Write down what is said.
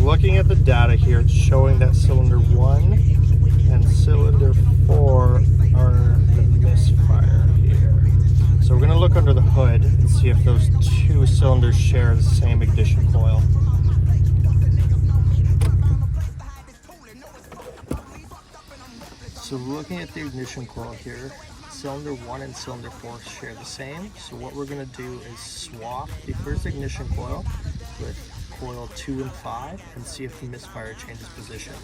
looking at the data here, it's showing that cylinder 1 and cylinder 4 are the misfire here. So we're going to look under the hood and see if those two cylinders share the same ignition coil. So looking at the ignition coil here, cylinder 1 and cylinder 4 share the same. So what we're going to do is swap the first ignition coil with coil 2 and 5 and see if the misfire changes positions.